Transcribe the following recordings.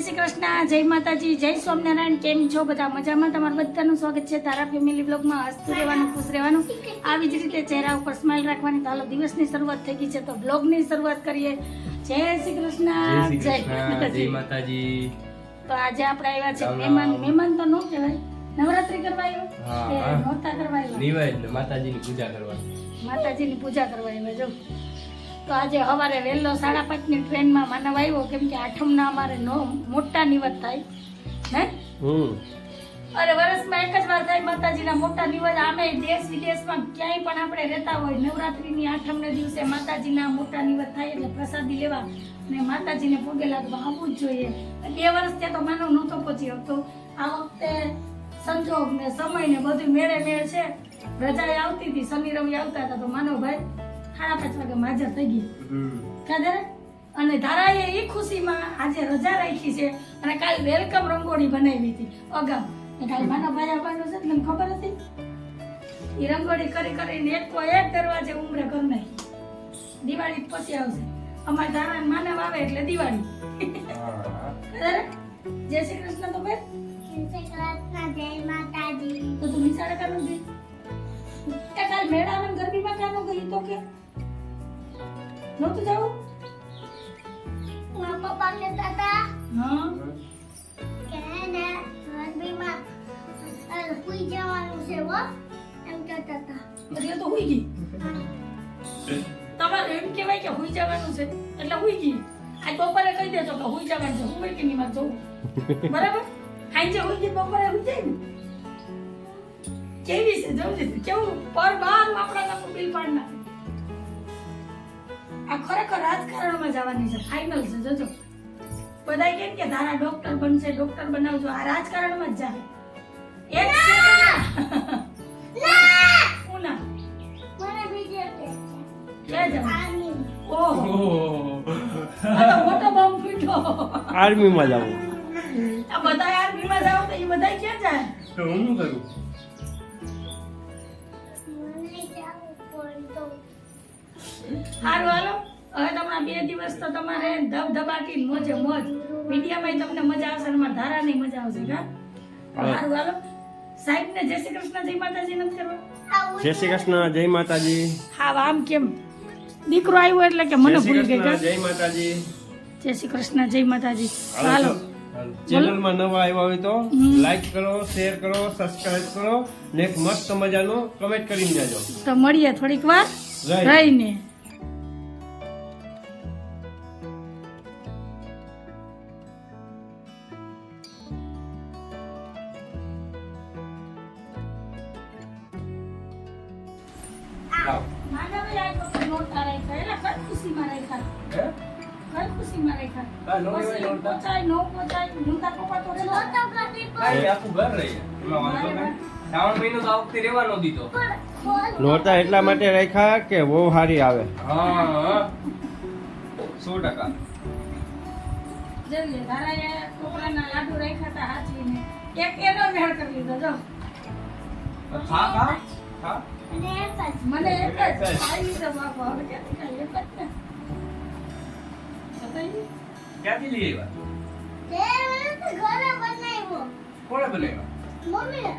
શ્રી કૃષ્ણ, જય માતાજી, જય સ્વામિનારાયણ. કેમ છો બધા? મજામાં? તમારું બધાનું સ્વાગત છે તારા ફેમિલી બ્લોગમાં. હસતું રહેવાનું, ખુશ રહેવાનું, આવી જ રીતે ચહેરા ઉપર સ્માઇલ રાખવાની. તો હાલો, દિવસની શરૂઆત થઈ ગઈ છે તો બ્લોગની શરૂઆત કરીએ. જય શ્રી કૃષ્ણ, જય માતાજી. તો આજે આપણે આવ્યા છે મહેમાન તો ન કહેવાય, નવરાત્રી કરવા આવ્યો, નોરતા કરવા આવ્યો, માતાજીની પૂજા કરવા. માતાજીની પૂજા કરવા આવ્યા. જો તો આજે સવારે વહેલો 5:30ની ટ્રેનમાં માનવ આવ્યો, કેમ કે આઠમના અમારે મોટા નિવત થાય હે. અરે વર્ષમાં એક જ વાર થાય માતાજીના મોટા નિવત. આમે દેશ વિદેશમાં ક્યાંય પણ આપણે રહેતા હોય, નવરાત્રીની આઠમને દિવસે માતાજીના મોટા નિવત થાય એટલે પ્રસાદી લેવા ને માતાજીને પગે લાગવા આવવું જ જોઈએ. 2 વર્ષ ત્યાં તો માનવ નહોતો પહોંચી શકતો. આ વખતે સંજોગ ને સમય ને બધું મેળે મેળ છે. રજા આવતી હતી, શનિ રવિ આવતા હતા, તો માનવભાઈ 5:30 વાગે હાજર થઈ ગઈ. ખબર? અને ધારાએ એ ખુશીમાં આજે રજા રાખી છે અને કાલ વેલકમ રંગોળી બનાવી હતી અગાઉ. કાલ માનવભાઈ આવવાનું છે તમને ખબર હતી. એ રંગોળી કરીને એક દરવાજે ઉમરે કરી નાખી. દિવાળી પછી આવશે અમારે ધારા માનવ આવે એટલે દિવાળી. ખબર? જય શ્રી કૃષ્ણ. તો ભાઈ જય માતાજી. તો તું નિશાળે કાનું છે? કાલ મેળામાં ગરબીમાં કાનું ગઈ તો કે નહોતું જાવું? મારા પપ્પા કહેતા હતા હા કે ને ગરબીમાં પૂઈ જવાનું છે હો, એમ કહેતા હતા. એટલે તો હુઈ ગઈ. તમારે એમ કહેવાય કે હુઈ જવાનું છે એટલે હુઈ ગઈ. આજ બપોરે કહી દેજો કે હુઈ જવાનું છે, હું કે નહીં માં જવું. બરાબર? હાંજે હુઈ ગઈ, બપોરે હુઈ જાય ને. કેવી છે જોજે, કેવું પર બાર આપણા નામ બિલ પાડ નાખે. આ ખરેખર રાજકારણમાં જવાની છે, ફાઇનલ છે. જોજો બધા કેમ કે ધારા ડોક્ટર બનશે, ડોક્ટર બનાવજો, આ રાજકારણમાં જ જાય. એક ઉના મને બીજે કે ક્યાં જાવ? આની ઓહો, આ તો મોટો બોમ્બ ફૂટ્યો. આર્મીમાં જાવ આ બધા આર્મીમાં જાવ તો એ બધા ક્યાં જાય? તો હું શું કરું? મને જાવું પડતો. સારું હાલો, હવે તમારા 2 દિવસ તો તમારે ધબધબાટી મોજે મોજ. મીડિયામાં તમને મજા આવશે અને મારા ધારાની મજા આવશે. કા સારું હાલો, સાહેબને જય શ્રી કૃષ્ણ, જય માતાજી નથી કરવા? જય શ્રી કૃષ્ણ, જય માતાજી. હા આમ કેમ દીકરો આવ્યો એટલે કે મને ભૂલી ગઈ. કા જય માતાજી. જય શ્રી કૃષ્ણ, જય માતાજી. હાલો, ચેનલમાં નવા આવ્યા હોય તો લાઈક કરો, શેર કરો, સબસ્ક્રાઇબ કરો ને એક મસ્ત મજાનો કમેન્ટ કરીને જાજો. તો મળીએ થોડીક વાર રહીને. માનવે આ વખતે નોરતા રાખ્યા, એટલે ખુશીમાં રાખ્યા. કઈ ખુશીમાં રાખ્યા? પછી પહોંચાય ન પહોંચાય, મુંતા પપ્પા તો રહેતા. તો કદી કાંઈ આખું ઘર રહી એમાં વાંધો નહીં. શ્રાવણ મહિનો તો આ વખતે રહેવાનો દીધો. પણ નોરતા એટલા માટે રાખ્યા કે બહુ સારી આવે. હા 100%. જોઈએ ધારાએ કોપરાના લાડુ રાખ્યા હતા હાચવીને. એક એનો મેળ કરી લીધો. જો ખા ખા ખા. અને એક જ મને એક જ આવી તો બાપો, હવે ક્યાંથી કાંઈ એક જ ને. બતાવી? ક્યાંથી લઈ આવ્યા? તે ઘરે બનાવ્યો કોણે બનાવ્યા? મમ્મીએ.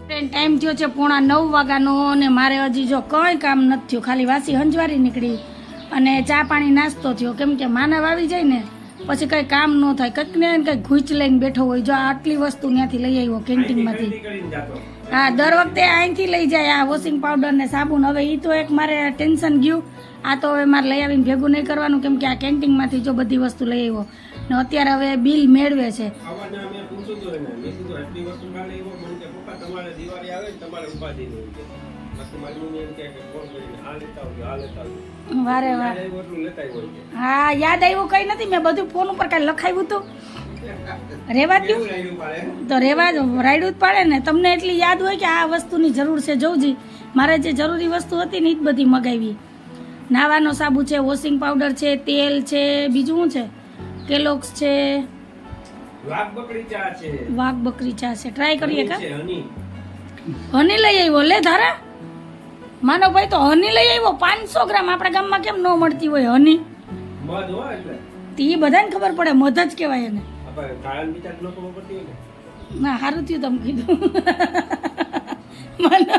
ટાઈમ થયો છે 9:15 વાગ્યાનો અને મારે હજી જો કંઈ કામ નથી થયું. ખાલી વાસી હંજવારી નીકળી અને ચા પાણી નાસ્તો થયો. કેમ કે માનવ આવી જાય ને પછી કંઈ કામ ન થાય. કંઈક ને કંઈક ઘૂંચ લઈને બેઠો હોય. જો આટલી વસ્તુ ત્યાંથી લઈ આવ્યો કેન્ટીનમાંથી. ખરીદી કરીને જાતો. હા દર વખતે અહીંથી લઈ જાય આ વોશિંગ પાવડર ને સાબુન. હવે એ તો એક મારે ટેન્શન ગયું. આ તો હવે મારે લઈ આવીને ભેગું નહીં કરવાનું, કેમ કે આ કેન્ટીનમાંથી જો બધી વસ્તુ લઈ આવ્યો ને અત્યારે હવે બિલ મેળવે છે. આવવાના મેં પૂછ્યું હતું એને, મેં કીધું આટલી વસ્તુ કાલે આવ્યો, મને કે પપ્પા તમારે દિવાળી આવે ને તમારે ઉપાધિ નહીં હોય. બાકી મારી મમ્મી એમ કહે કે ફોન કરીને આ લેતા આવજો, આ લેતા આવજો. વારે વાર યાદ આવ્યું એટલું લેતા આવ્યો કે. હા યાદ આવ્યું કંઈ નથી. મેં બધું ફોન ઉપર કાંઈ લખાવ્યું હતું. રેવા દઉં એવું લાગ્યું પાડે. તો રેવા જ રાયડું જ પાડે ને. તમને એટલી યાદ હોય કે આ વસ્તુની જરૂર છે. જોઉજી મારે જે જરૂરી વસ્તુ હતી ને એ જ બધી મગાવી. નાવાનો સાબુ છે, વોશિંગ પાવડર છે, તેલ છે, બીજું શું છે, કેલોક્સ છે, વાઘ બકરી ચા છે. વાઘ બકરી ચા છે. ટ્રાય કરીએ કા? છે હની. હની લઈ આવ્યો લે ધારા. માનવભાઈ તો હની લઈ આવ્યો 500 ગ્રામ. આપણા ગામમાં કેમ ન મળતી હોય હની? મધ હોય એટલે તે બધાને ખબર પડે મધ જ કહેવાય એને. આપણે કાળાને બિચારી ન ખબર પડતી હોય ને. ના સારું થયું તમે કીધું મને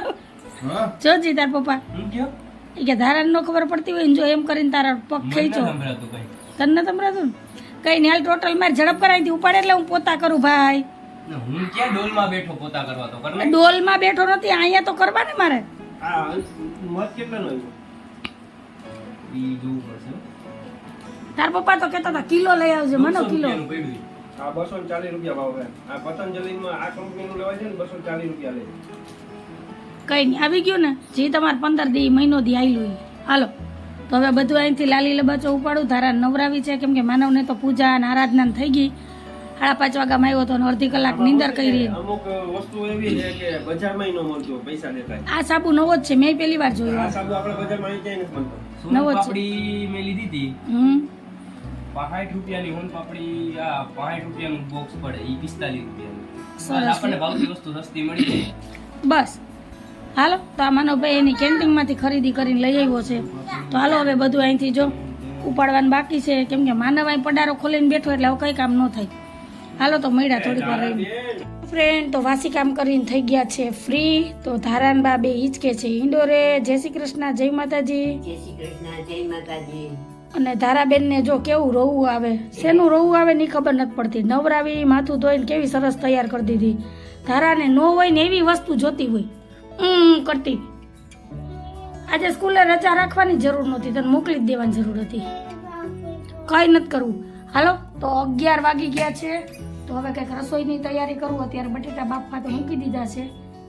હા જોજી તાર પપ્પા હું કયો એ કે ધારાને ન ખબર પડતી હોય ને જો એમ કરીને તારા પગ ખેંચો સંભળાતું કઈ તને સંભળાતું ને કઈ નહીં હાલ ટોટલ મારે ઝડપ કરાવી ઉપાડે એટલે હું પોતા કરું ભાઈ હું ક્યાં ડોલમાં બેઠો પોતા કરવા તો કર ડોલમાં બેઠો નથી અહીંયા તો કરવા ને મારે આ મત કેટલાનો આવ્યો? ઈ જોવું પડશે તાર પપ્પા તો કહેતા હતા કિલો લઈ આવજો મને કિલો આ 240 રૂપિયા ભાવ છે. આ પતંજલિમાં આ કંપનીનું લેવાય છે ને 240 રૂપિયા લે. કઈ નહીં આવી ગયું ને જે તમારે 15 દી મહિનો દી આયલું ઈ. હાલો તો હવે બધું અહીંથી લાલી લબાચો ઉપાડું ધારા નવરાવી છે કેમ કે માનવને તો પૂજા અને આરાધના થઈ ગઈ 5:30 વાગ્યામાં આવ્યો તો અને અડધી કલાક નીંદર કરી અમુક વસ્તુ એવી છે કે બજારમાં ન મળતું પૈસા દેખાય. આ સાબુ નવો જ છે મેં પહેલી વાર જોયો આ સાબુ આપણે બજારમાં અહીં ક્યાંય નથી મળતો. નવો જ છે. પાપડી મેં લીધી હતી હમ 65 રૂપિયાની સોન પાપડી આ 65 રૂપિયાનું બોક્સ પડે ઈ 45 રૂપિયાનું સરસ. આપણને ભાવતી વસ્તુ સસ્તી મળી જાય બસ હાલો તો આ માનવભાઈ એની કેન્ટીનમાંથી ખરીદી કરીને લઈ આવ્યો છે તો હાલો હવે બધું અહીંથી જો ઉપાડવાનું બાકી છે કેમ કે માનવ અહીં પડારો ખોલીને બેઠો એટલે હવે કંઈ કામ ન થાય હાલો તો મળ્યા થોડીક વાર રહીને ફ્રેન્ડ તો વાસી કામ કરીને થઈ ગયા છે ફ્રી તો ધારાન બા બે હિંચકે છે ઈંડોરે જય શ્રી કૃષ્ણ જય માતાજી અને ધારાબેનને જો કેવું રોવું આવે શેનું રોવું આવે ની ખબર નથી પડતી નવરાવી માથું ધોઈને કેવી સરસ તૈયાર કરી દીધી ધારાને ન હોય ને એવી વસ્તુ જોતી હોય કરતી આજે સ્કૂલે રજા રાખવાની જરૂર નહોતી તને મોકલી જ દેવાની જરૂર હતી કઈ નથી કરવું હાલો તો 11 વાગી ગયા છે તો હવે કંઈક રસોઈની તૈયારી કરું અત્યારે બટેટા બાફવા તો મૂકી દીધા છે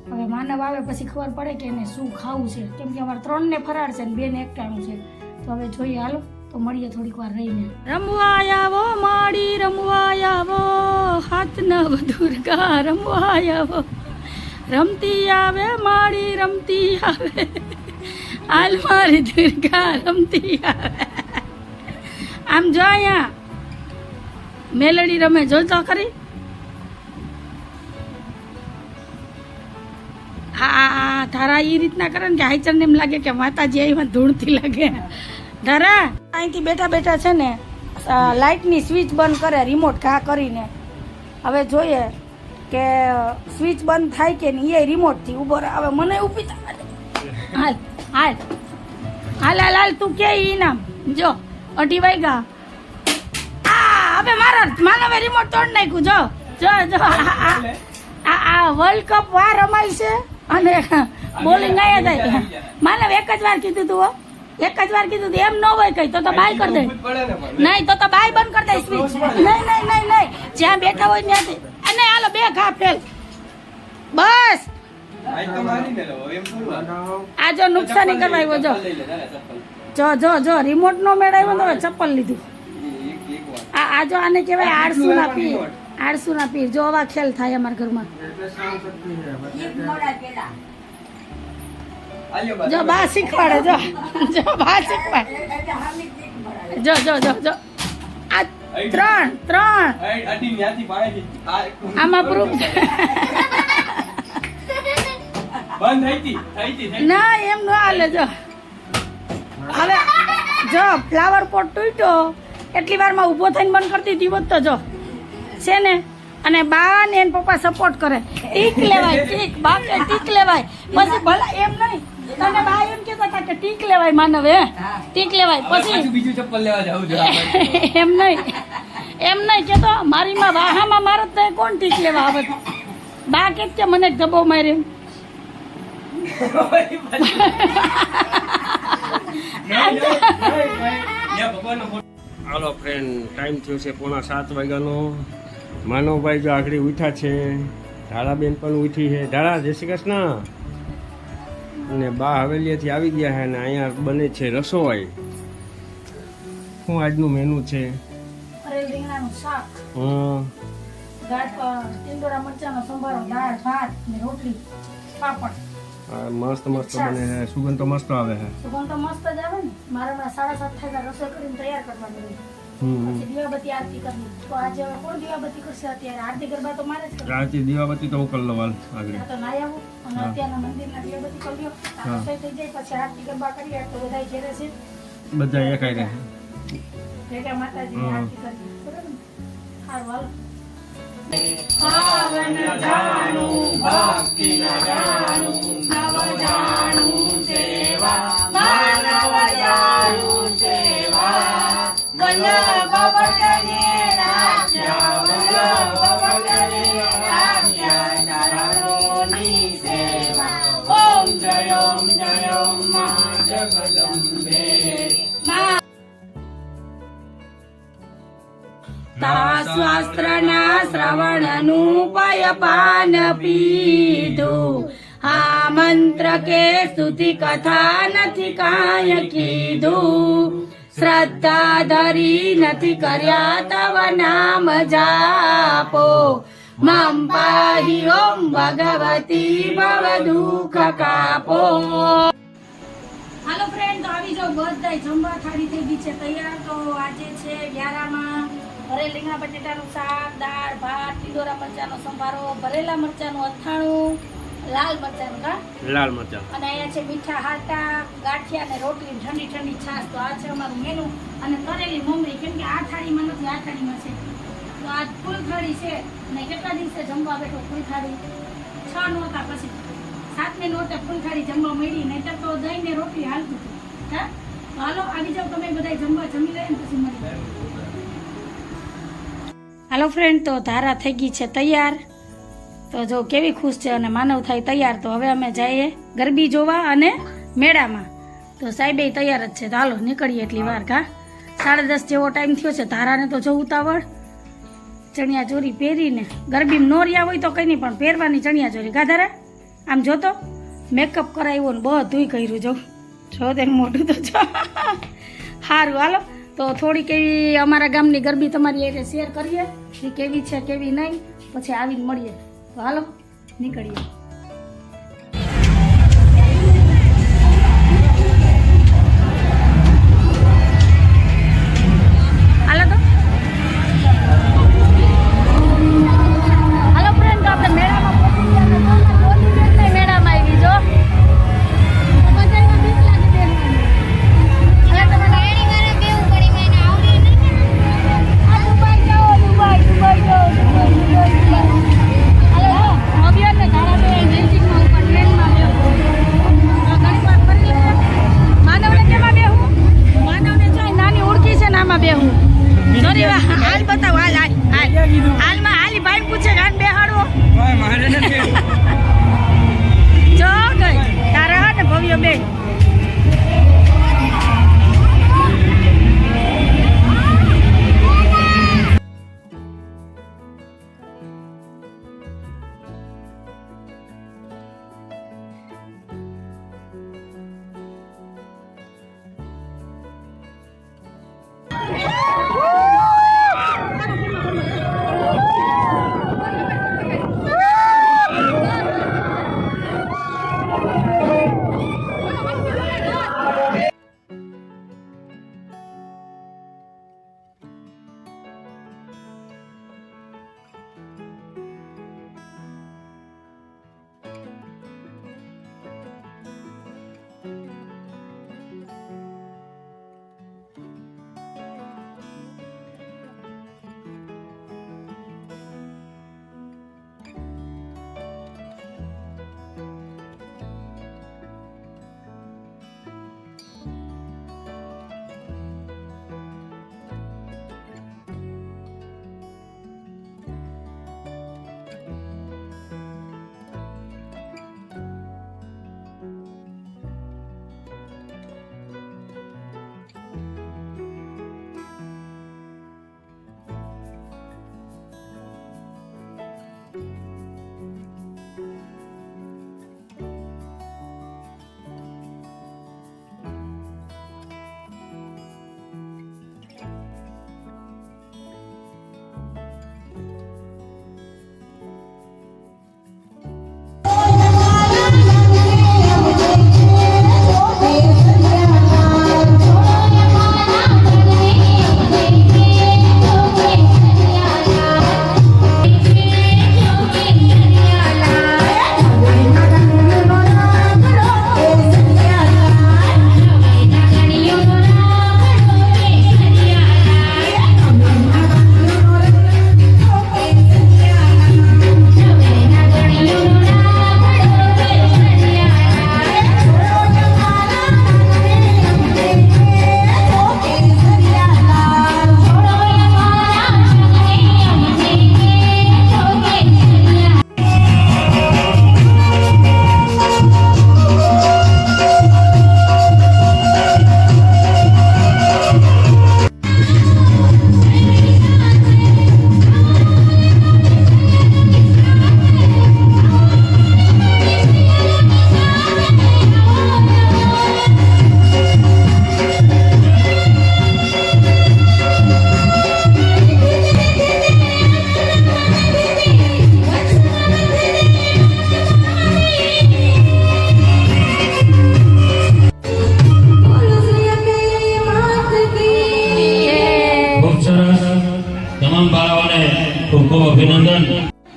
હવે માનવ આવે પછી ખબર પડે કે એને શું ખાવું છે કેમ કે અમારે 3 ને ફરાળ છે ને 2 ને એકટાણું છે તો હવે જોઈએ હાલો તો મળીએ થોડીક વાર રહીને રમવા આવો માડી રમવા આવો હાથ ન દુર્ગા રમવા આવો રમતી આવે માડી રમતી આવે હાલ મારી દુર્ગા રમતી આવે આમ જો અહીંયા મેલડી રમે જોતો ખરી આ ધારા એ રીતના કરે ને કે હાઈચરને એમ લાગે કે માતાજી એમાં ધૂળથી લાગે ધારા અહીંથી બેઠા બેઠા છે ને લાઇટની સ્વિચ બંધ કરે રિમોટ ઘા કરીને હવે જોઈએ કે સ્વિચ બંધ થાય કે નહીં એ રિમોટથી ઊભો રહે હવે મને ઊભી હાલ હાલ હાલ હાલ હાલ તું કે ઈ નામ જો 2 વાગ્યા હવે મારો માનવે રિમોટ તોડ નાખ્યું જો જો જો આ વર્લ્ડ કપ વાર રમાય છે અને બોલિંગ આયા થાય માનવ એક જ વાર કીધું તું એક જ વાર કીધું એમ ન હોય કઈ તો બાય કરી દે નહીં તો બાય બંધ કરી દે સ્વિચ નહીં નહીં નહીં નહીં જ્યાં બેઠા હોય ત્યાંથી અને હાલો 2 ઘા ફેલ બસ આ જો નુકસાની કરવા જો જો જો જો રિમોટ નો મેળવ્યો તો ચપ્પલ લીધું આ જો આને કહેવાય આળસુ ના પીર જો આવા ખેલ થાય અમારા ઘરમાં જો બા શીખવાડે જો જો બા શીખવાડે જો જો જો જો આ 3 આમાં પ્રૂફ ના એમ ન હાલે જો હવે જો ફ્લાવર પોટ તૂટ્યો એટલી વારમાં ઊભો થઈને બંધ કરતી હતી હોત તો જો છે ને અને બા ને એન પપ્પા સપોર્ટ કરે ટીક લેવાય ટીક બા કે ટીક લેવાય પછી ભલા એમ નહીં તને બા એમ કહેતા હતા કે ટીક લેવાય માનવ હે ટીક લેવાય પછી બીજું ચપ્પલ લેવા જાવ જો એમ નહીં કેતો મારી માં વાહામાં મારત તો કોણ ટીક લેવા આવે બા કે મને ધબો માર્યો હાલો ફ્રેન્ડ ટાઈમ થયો છે 6:45 વાગ્યાનો માનવભાઈ જો આગળ ઉઠ્યા છે ધારાબેન પણ ઉઠી છે ધારા જય શ્રી કૃષ્ણ અને બા હવેલીએથી આવી ગયા છે અને અહીંયા બને છે રસોઈ શું આજનું મેનુ છે રીંગણાનું શાક ટીંડોરા મરચાંનો સંભારો દાળ ભાત ને રોટલી પાપડ મસ્ત મસ્ત બને છે સુગંધ તો મસ્ત આવે છે સુગંધ તો મસ્ત જ આવે ને મારે હમણાં 7:30 થાય રસોઈ કરીને તૈયાર કરવાની રહી પછી દીવાબત્તી આરતી કરવી તો આજે હવે કોણ દીવાબત્તી કરશે અત્યારે આરતી કરવા તો મારે જ કરવી આરતી દીવાબત્તી તો હું કરી લઉં આગળ તો નાઈ આવું અને અત્યારના મંદિરના દીવાબત્તી કરી લ્યો રસોઈ થઈ જાય પછી આરતી કરવા કરીએ તો બધા ઘેરે છે બધા એકાઈ રહે ભેગા માતાજીની આરતી કરી બરાબર ને સારું હાલો પાવન જાણું ભક્તિ ન જાણું નવ જાણું સેવા માનવ જાણું સેવા વલ્લભ ભટ્ટને રાખ્યા વલ્લભ ભટ્ટને રાખ્યા ચરણોની સેવા ઓમ જય મા જગદંબે મા શાસ્ત્રના શ્રવણનું પયપાન પીધું આ મંત્ર કે સ્તુતિ કથા નથી કાંઈ કીધું શ્રદ્ધા ધરી નથી કર્યા તવ નામ જાપો મમ પાહી ઓમ ભગવતી ભવ દુઃખ કાપો. હાલો ફ્રેન્ડ, તો આવી જાઓ, બધાય જમવા થાળી થઈ ગઈ છે તૈયાર. તો આજે છે વ્યારામાં ભરેલ રીંગણા બટેટાનું શાક, દાળ ભાત, ટીડોરા મરચાનો સંભારો, ભરેલા મરચાનું અથાણું, લાલ મરચાનું લાલ મરચાં અને અહીંયા છે મીઠા હાટા, ગાંઠિયા અને રોટલી, ઠંડી ઠંડી છાશ. તો આ છે અમારું મેનુ અને તરેલી મમરી, કેમ કે આ થાળીમાં નથી, આ થાળીમાં છે. તો આ ફૂલ થાળી છે અને કેટલા દિવસે જમવા બેઠો ફૂલ થાળી 6 નહોતા, પછી 7મી નહોતે ફૂલ થાળી જમવા મળી, નહીતર તો દહીં ને રોટલી હાલતું હતું. હા, તો હાલો આવી જાઓ તમે બધા જમવા, જમી લઈએ ને પછી મળી. હાલો ફ્રેન્ડ, તો ધારા થઈ ગઈ છે તૈયાર. તો જો કેવી ખુશ છે અને માનવ થાય તૈયાર. તો હવે અમે જઈએ ગરબી જોવા અને મેળામાં. તો સાહેબ તૈયાર જ છે. તો હાલો નીકળીએ એટલી વાર. કા 10:30 જેવો ટાઈમ થયો છે. ધારાને તો જો ઉતાવળ, ચણિયા ચોરી પહેરીને ગરબી નો રહ્યા હોય તો કંઈ નહીં, પણ પહેરવાની ચણિયા ચોરી. કા ધારા આમ જોતો મેકઅપ કરાવ્યો ને બધુંય કર્યું. જો તેનું મોઢું તો જો સારું. હાલો તો થોડીક એવી અમારા ગામની ગરબી તમારી એટલે શેર કરીએ, એ કેવી છે કેવી નહીં, પછી આવીને મળીએ. તો હાલો નીકળીએ. હાલો તો હાલો ફ્રેન્ડ, તો આપણે મેળામાં પહોંચી ગયા. મેળામાં આવી જો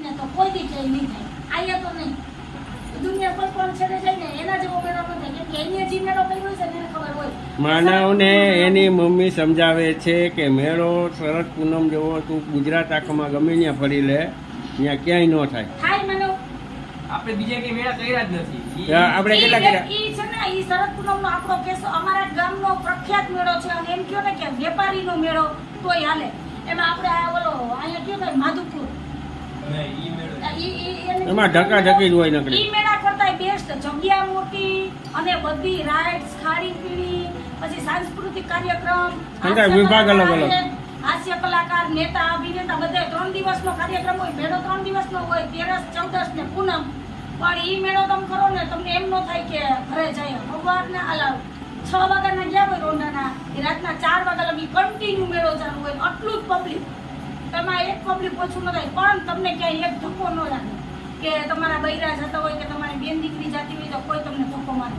ને તો કોઈ દી ક્યાંય નહીં થાય. અહીંયા તો નહીં. દુનિયા કોઈ પણ છેડે જાય ને એના જેવો મેળો ન થાય. કેમ કે અહીંયા જે મેળો કર્યો છે ને એને ખબર હોય. માનવને એની મમ્મી સમજાવે છે કે મેળો શરદ પૂનમ જેવો તું ગુજરાત આખામાં ગમે ત્યાં ફરી લે, ત્યાં ક્યાંય ન થાય. થાય મને આપણે બીજા કઈ મેળા કર્યા જ નથી. આપણે કેટલા કર્યા? ઈ છે ને ઈ શરદ પૂનમનો આપણો કેસો અમારા ગામનો પ્રખ્યાત મેળો છે અને એમ કયો ને કે વેપારીનો મેળો તોય હાલે. એમાં આપણે આ ઓલો અહીંયા કયો ને માધુપુર એમાં ઢકાઢકી જ હોય નકરી. ઈ મેળા કરતા બેસ્ટ. જગ્યા મોટી અને બધી રાઇડ્સ, ખાડી પીણી, પછી સાંસ્કૃતિક કાર્યક્રમ, બધા વિભાગ અલગ અલગ. હાસ્ય કલાકાર, નેતા, અભિનેતા બધે 3 દિવસનો કાર્યક્રમ હોય. મેળો 3 દિવસનો હોય, 13, 14 ને પૂનમ. પણ ઈ મેળો તમે કરો ને તમને એમ ન થાય કે ઘરે જાય. સવારના અલાવ 6 વાગ્યાના ગયા હોય રોંડાના, એ રાતના 4 વાગ્યા લગી કન્ટિન્યુ મેળો ચાલુ હોય. આટલું જ પબ્લિક. તેમાં એક પબ્લિક ઓછું ન થાય પણ તમને ક્યાંય એક ધક્કો ન લાગે કે તમારા બૈરા જતા હોય કે તમારી બેન દીકરી જતી હોય તો કોઈ તમને ધક્કો મારે.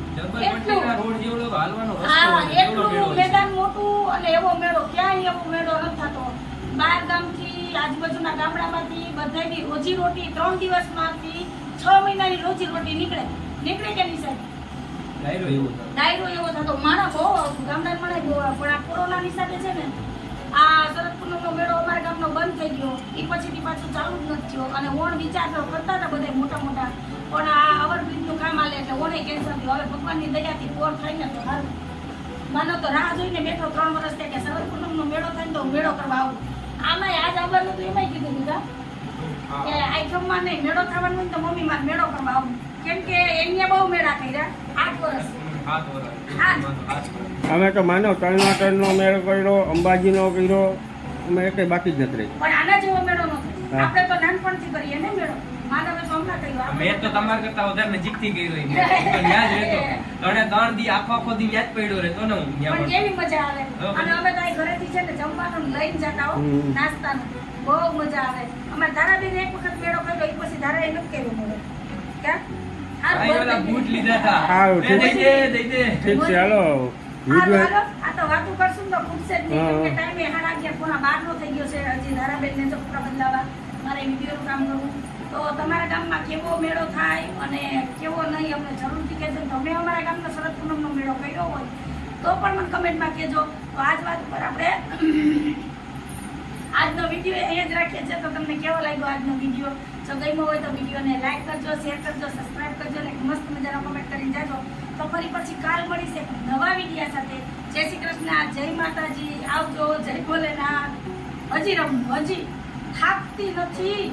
એટલું મેદાન મોટું અને એવો મેળો ક્યાંય એવો મેળો નથી થતો. બહાર ગામથી, આજુબાજુના ગામડામાંથી બધાની રોજી રોટી 3 દિવસમાંથી 6 મહિનાની રોજી રોટી નીકળે કે નહીં સાહેબ? ડાયરો એવો થતો. માણસ બહુ આવતું, ગામડાના માણસ બહુ આવે. પણ આ કોરોના હિસાબે છે ને આ શરદ પૂનમનો મેળો અમારા ગામનો બંધ થઈ ગયો. એ પછીથી પાછું ચાલુ જ નથી થયો. અને ઓણ વિચાર કરતા હતા બધા મોટા મોટા, પણ આ ઓવરબ્રિજનું કામ આલે એટલે ઓણે કેન્સલ થયું. હવે ભગવાનની દયાથી પોર થાય ને તો સારું. માનો તો રાહ જોઈને બેઠો 3 વર્ષ થયા કે શરદ પૂનમનો મેળો થાય ને તો હું મેળો કરવા આવું. આમાંય આજ આવવાનું હતું એમાંય કીધું દીધા કે આઈટમમાં નહીં, મેળો થવાનું હોય ને તો મમ્મી મારે મેળો કરવા આવું. કેમ કે એને બહુ મેળા કર્યા 8 વર્ષ. અમે તો માનો તરનાટરનો મેળો કર્યો, અંબાજીનો કર્યો, અમે કઈ બાકી જ નથી રહી. પણ આના જેવો મેળો ન થાય. આપણે તો નાનપણથી કરીએ ને મેળો. માનવે તો હમણાં કર્યો. મેં તો તમારા કરતા વધારે નજીકથી કર્યો. યાદ રહેતો 3 દી આખો દી યાદ પડ્યો રહેતો ને હું પણ કેવી મજા આવે. અને અમે તો અહીં ઘરેથી છે ને જમવાનું લઈને જતા હો, નાસ્તાનું. બહુ મજા આવે. અમારે ધારાબેન એક વખત મેળો કર્યો, એ પછી ધારા એ નથી કર્યો મેળો. ક્યાં બૂટ લીધા હતા. સારું, ઠીક દઈ દે ઠીક છે. હાલો હાલો, આ તો વાતું કરશું તો ખૂટશે જ નહીં. કેમ કે ટાઈમે 11:30 નો થઈ ગયો છે. હજી ધારાબેનને તો કપડાં બદલાવા, મારે વિડીયોનું કામ કરવું. તો તમારા ગામમાં કેવો મેળો થાય અને કેવો નહીં અમને જરૂરથી કહેજો. તમે અમારા ગામનો શરદ પૂનમનો મેળો કર્યો હોય તો પણ મને કમેન્ટમાં કહેજો. તો આજ વાત ઉપર આપણે આજનો વિડીયો અહીંયા જ રાખીએ છીએ. તો તમને કેવો લાગ્યો આજનો વિડીયો? જો ગમ્યો હોય તો વિડીયોને લાઈક કરજો, શેર કરજો, સબસ્ક્રાઈબ કરજો અને મસ્ત મજાનો કમેન્ટ કરીને જાજો. તો ફરી પછી કાલ મળીશ એક નવા વિડીયો સાથે. જય શ્રી કૃષ્ણ, જય માતાજી, આવજો, જય ભોલેનાથ. હજી રમવું, હજી થાકતી નથી.